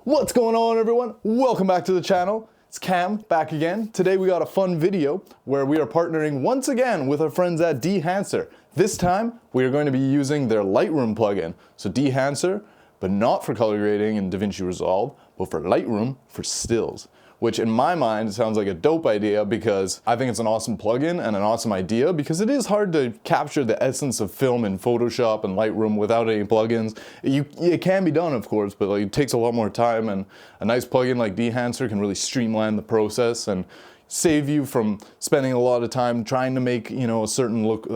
What's going on, everyone? Welcome back to the channel. It's Cam back again. Today we got a fun video where we are partnering once again with our friends at Dehancer. This time we are going to be using their Lightroom plugin. So Dehancer, but not for color grading in DaVinci Resolve, but for Lightroom for stills. Which in my mind sounds like a dope idea because I think it's an awesome plugin and an awesome idea because it is hard to capture the essence of film in Photoshop and Lightroom without any plugins. It can be done, of course, but it takes a lot more time, and a nice plugin like Dehancer can really streamline the process and save you from spending a lot of time trying to make, a certain look,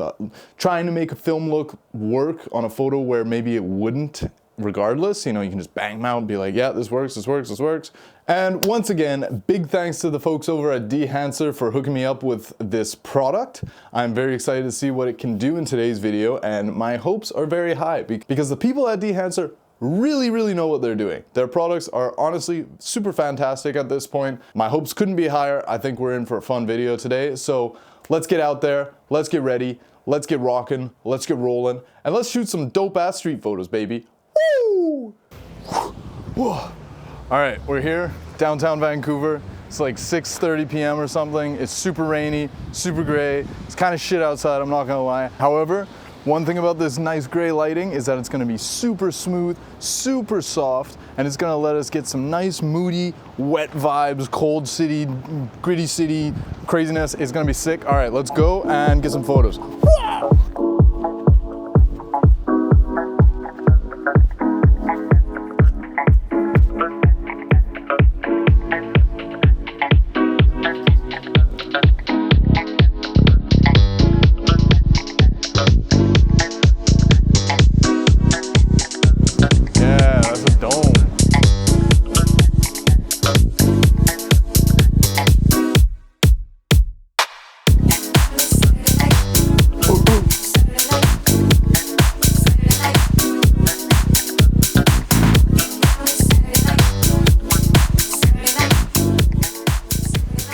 trying to make a film look work on a photo where maybe it wouldn't regardless. You can just bang them out and be like, yeah, this works, this works, this works. And once again, big thanks to the folks over at Dehancer for hooking me up with this product. I'm very excited to see what it can do in today's video, and my hopes are very high because the people at Dehancer really know what they're doing. Their products are honestly super fantastic at this point. My hopes couldn't be higher. I think we're in for a fun video today. So let's get out there, let's get ready, let's get rocking, let's get rolling, and let's shoot some dope ass street photos, baby. Woo! Whoa. All right, we're here, downtown Vancouver. It's like 6:30 p.m. or something. It's super rainy, super gray. It's kind of shit outside, I'm not gonna lie. However, one thing about this nice gray lighting is that it's gonna be super smooth, super soft, and it's gonna let us get some nice, moody, wet vibes, cold city, gritty city craziness. It's gonna be sick. All right, let's go and get some photos.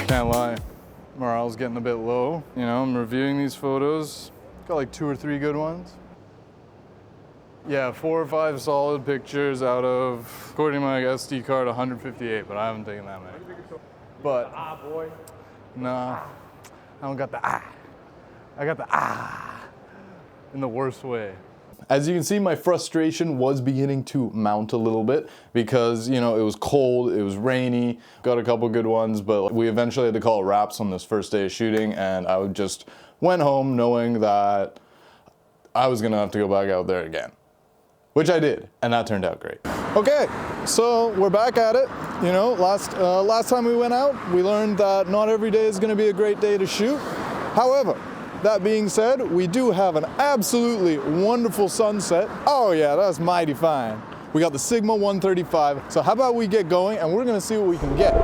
Can't lie, morale's getting a bit low. I'm reviewing these photos. Got like 2 or 3 good ones. Yeah, 4 or 5 solid pictures out of, according to my SD card, 158, but I haven't taken that many. But, boy. Nah, I don't got the I got the in the worst way. As you can see, my frustration was beginning to mount a little bit because, it was cold, it was rainy, got a couple good ones, but we eventually had to call it wraps on this first day of shooting, and I just went home knowing that I was gonna have to go back out there again, which I did, and that turned out great. Okay, so we're back at it. Last time we went out, we learned that not every day is gonna be a great day to shoot. However, that being said, we do have an absolutely wonderful sunset. Oh yeah, that's mighty fine. We got the Sigma 135. So how about we get going and we're gonna see what we can get.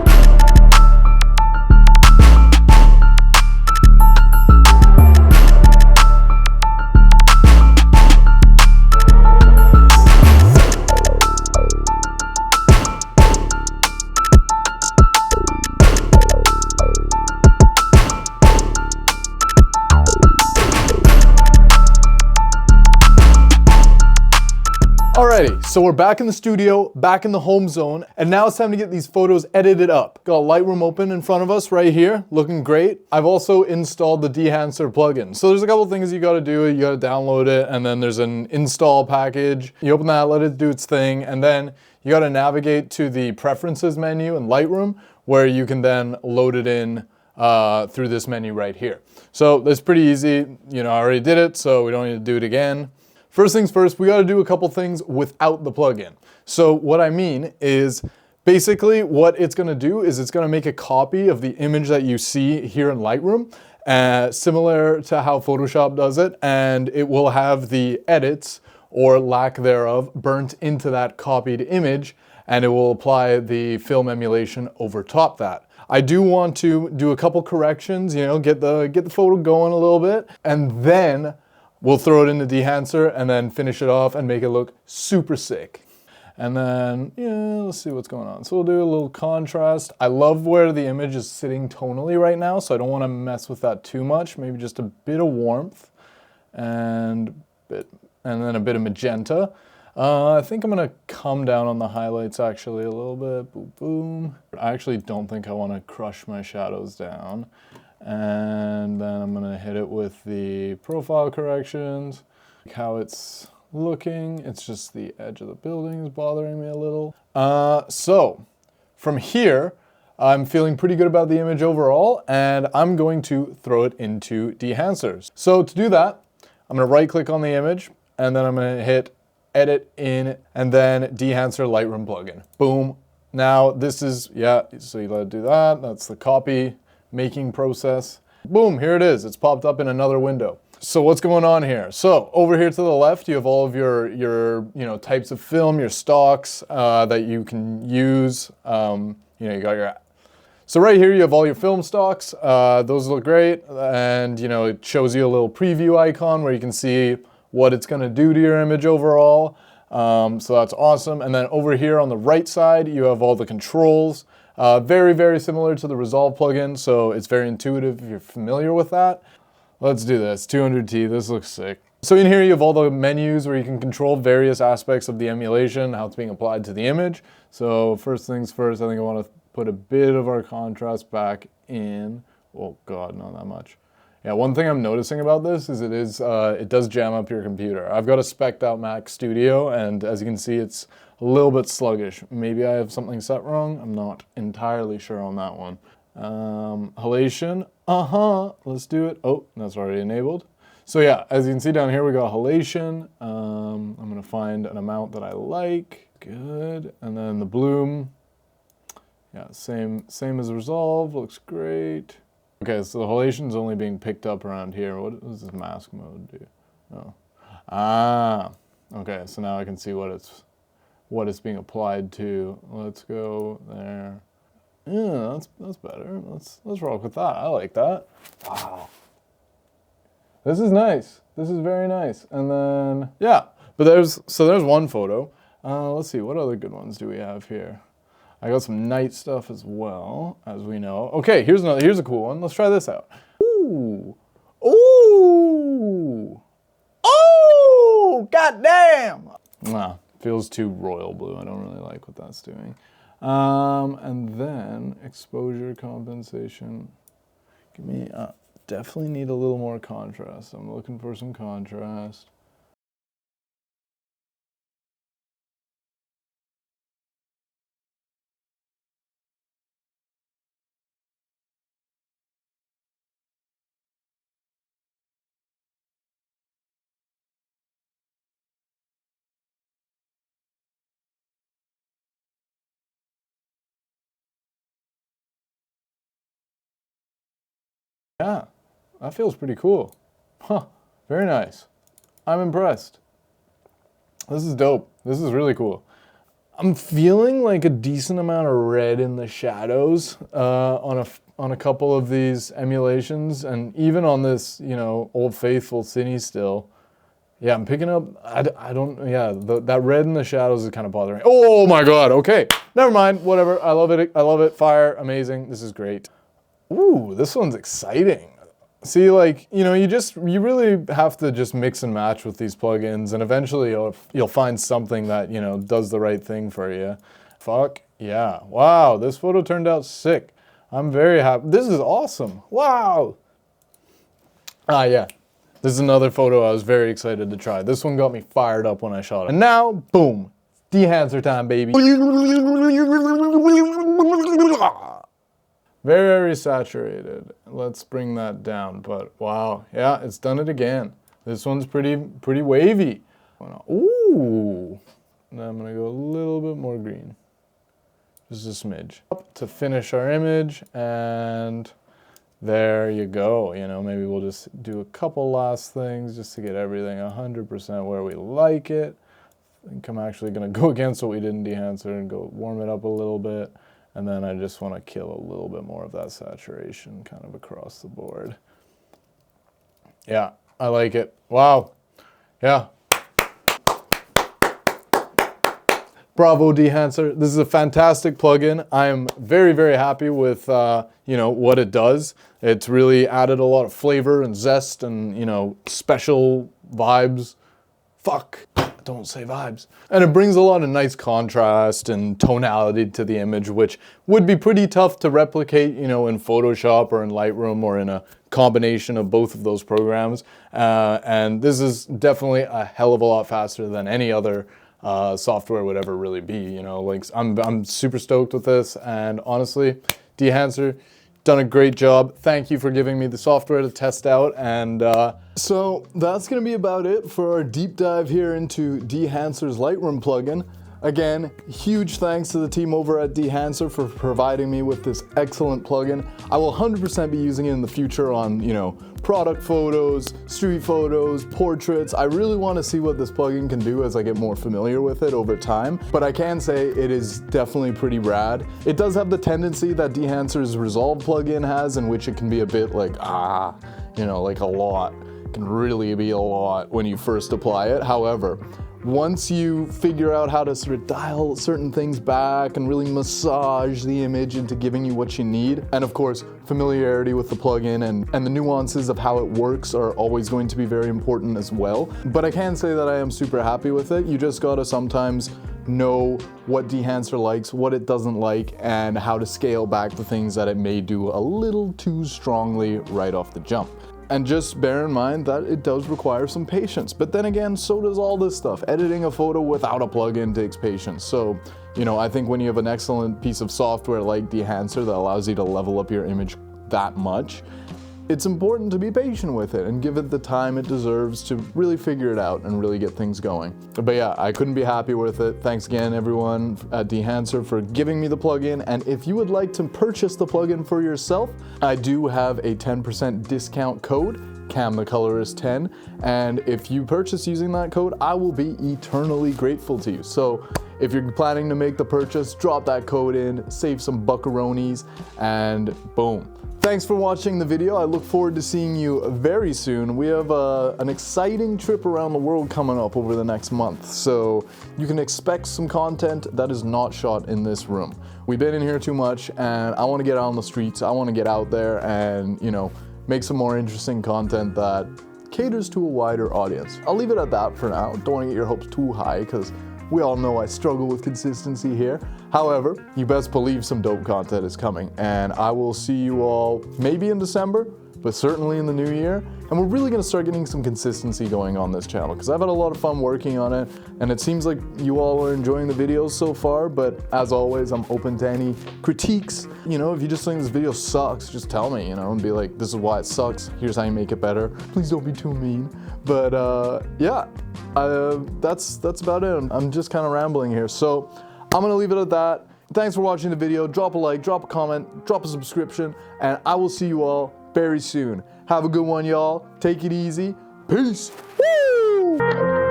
Alrighty, so we're back in the studio, back in the home zone, and now it's time to get these photos edited up. Got Lightroom open in front of us right here, looking great. I've also installed the Dehancer plugin. So there's a couple things you gotta do. You gotta download it, and then there's an install package. You open that, let it do its thing, and then you gotta navigate to the preferences menu in Lightroom, where you can then load it in through this menu right here. So that's pretty easy. I already did it, so we don't need to do it again. First things first, we got to do a couple things without the plugin. So what I mean is basically what it's going to do is it's going to make a copy of the image that you see here in Lightroom, similar to how Photoshop does it, and it will have the edits or lack thereof burnt into that copied image, and it will apply the film emulation over top that. I do want to do a couple corrections, get the photo going a little bit, and then we'll throw it into Dehancer and then finish it off and make it look super sick. And then, let's see what's going on. So we'll do a little contrast. I love where the image is sitting tonally right now, so I don't want to mess with that too much. Maybe just a bit of warmth and then a bit of magenta. I think I'm gonna come down on the highlights actually a little bit. Boom, boom. I actually don't think I want to crush my shadows down. And then I'm gonna hit it with the profile corrections. Like how it's looking, it's just the edge of the building is bothering me a little. So from here, I'm feeling pretty good about the image overall, and I'm going to throw it into Dehancer. So to do that, I'm gonna right click on the image, and then I'm gonna hit edit in, and then Dehancer Lightroom plugin. Boom. Now this is, yeah, so you let it do that. That's the copy making process. Boom, here it is. It's popped up in another window. So what's going on here? So over here to the left, you have all of your types of film, your stocks that you can use. You got your. So right here you have all your film stocks. Those look great, and it shows you a little preview icon where you can see what it's going to do to your image overall. So that's awesome. And then over here on the right side, you have all the controls. Very, very similar to the Resolve plugin, so it's very intuitive if you're familiar with that. Let's do this. 200T, this looks sick. So in here you have all the menus where you can control various aspects of the emulation, how it's being applied to the image. So first things first, I think I want to put a bit of our contrast back in. Oh God, not that much. Yeah, one thing I'm noticing about this is it does jam up your computer. I've got a spec'd out Mac Studio, and as you can see, it's a little bit sluggish. Maybe I have something set wrong. I'm not entirely sure on that one. Halation, let's do it. Oh, that's already enabled. So yeah, as you can see down here, we got halation. I'm gonna find an amount that I like. Good, and then the bloom. Yeah, same as Resolve, looks great. Okay, so the halation's only being picked up around here. What does this mask mode do? Oh. Okay, so now I can see what it's being applied to. Let's go there. Yeah, that's better. Let's rock with that. I like that. Wow. This is nice. This is very nice. And then yeah, but there's one photo. Let's see, what other good ones do we have here? I got some night stuff as well, as we know. Okay, here's a cool one. Let's try this out. Ooh. Ooh. Oh, goddamn. Nah, feels too royal blue. I don't really like what that's doing. And then exposure compensation. Give me, definitely need a little more contrast. I'm looking for some contrast. Yeah, that feels pretty cool. Huh, very nice. I'm impressed. This is dope. This is really cool. I'm feeling like a decent amount of red in the shadows on a couple of these emulations, and even on this, Old Faithful Cine still. Yeah, I'm picking up, that red in the shadows is kind of bothering me. Oh my God, okay. Never mind, whatever, I love it, fire, amazing, this is great. Ooh, this one's exciting. See, like, you really have to just mix and match with these plugins, and eventually you'll find something that, does the right thing for you. Fuck, yeah. Wow, this photo turned out sick. I'm very happy. This is awesome. Wow. Yeah. This is another photo I was very excited to try. This one got me fired up when I shot it. And now, boom, Dehancer time, baby. Very, very saturated. Let's bring that down, but wow, yeah, it's done it again. This one's pretty wavy. Ooh, now I'm gonna go a little bit more green. Just a smidge. To finish our image, and there you go. Maybe we'll just do a couple last things just to get everything 100% where we like it. I think I'm actually gonna go against what we did in Dehancer and go warm it up a little bit. And then I just want to kill a little bit more of that saturation kind of across the board. Yeah, I like it. Wow. Yeah. Bravo, Dehancer. This is a fantastic plugin. I am very, very happy with what it does. It's really added a lot of flavor and zest and special vibes. Fuck. don't say vibes. And it brings a lot of nice contrast and tonality to the image, which would be pretty tough to replicate, you know, in Photoshop or in Lightroom or in a combination of both of those programs. And this is definitely a hell of a lot faster than any other software would ever really be, you know. Like, I'm super stoked with this, and honestly, Dehancer, done a great job. Thank you for giving me the software to test out. And so that's gonna be about it for our deep dive here into Dehancer's Lightroom plugin. Again, huge thanks to the team over at Dehancer for providing me with this excellent plugin. I will 100% be using it in the future on, you know, product photos, street photos, portraits. I really want to see what this plugin can do as I get more familiar with it over time, but I can say it is definitely pretty rad. It does have the tendency that Dehancer's Resolve plugin has, in which it can be a bit like, you know, like a lot. It can really be a lot when you first apply it. However, once you figure out how to sort of dial certain things back and really massage the image into giving you what you need, and of course, familiarity with the plugin and the nuances of how it works are always going to be very important as well. But I can say that I am super happy with it. You just gotta sometimes know what Dehancer likes, what it doesn't like, and how to scale back the things that it may do a little too strongly right off the jump. And just bear in mind that it does require some patience. But then again, so does all this stuff. Editing a photo without a plugin takes patience. So, you know, I think when you have an excellent piece of software like Dehancer that allows you to level up your image that much, it's important to be patient with it and give it the time it deserves to really figure it out and really get things going. But yeah, I couldn't be happy with it. Thanks again, everyone at Dehancer, for giving me the plugin. And if you would like to purchase the plugin for yourself, I do have a 10% discount code, CamTheColorist10. And if you purchase using that code, I will be eternally grateful to you. So if you're planning to make the purchase, drop that code in, save some buckaroonies, and boom. Thanks for watching the video. I look forward to seeing you very soon. We have an exciting trip around the world coming up over the next month, so you can expect some content that is not shot in this room. We've been in here too much, and I want to get out on the streets. I want to get out there and, you know, make some more interesting content that caters to a wider audience. I'll leave it at that for now. Don't want to get your hopes too high, because we all know I struggle with consistency here. However, you best believe some dope content is coming, and I will see you all maybe in December, but certainly in the new year. And we're really gonna start getting some consistency going on this channel, because I've had a lot of fun working on it, and it seems like you all are enjoying the videos so far. But as always, I'm open to any critiques. You know, if you just think this video sucks, just tell me, you know, and be like, this is why it sucks, here's how you make it better. Please don't be too mean. But yeah, that's about it. I'm just kind of rambling here, so I'm gonna leave it at that. Thanks for watching the video. Drop a like, drop a comment, drop a subscription, and I will see you all very soon. Have a good one, y'all. Take it easy. Peace. Woo!